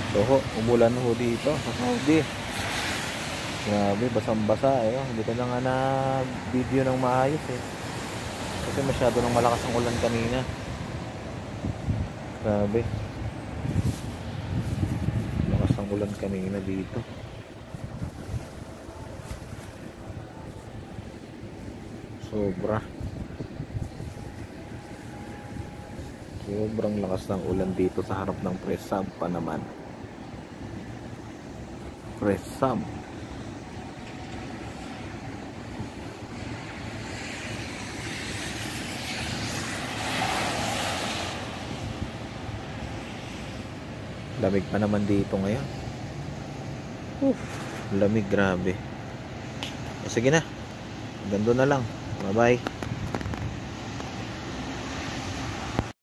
So ho, umulan ho dito sa Saudi. Grabe, basang-basa eh. Oh. Hindi ko na nga na-video ng maayos eh. Kasi masyado nang malakas ang ulan kanina. Grabe. Lakas ng ulan kanina dito. Sobra. Sobrang lakas ng ulan dito sa harap ng Presam pa naman. Presam. Lamig pa naman dito ngayon. Lamig, grabe. Sige na. Gando na lang. Bye bye.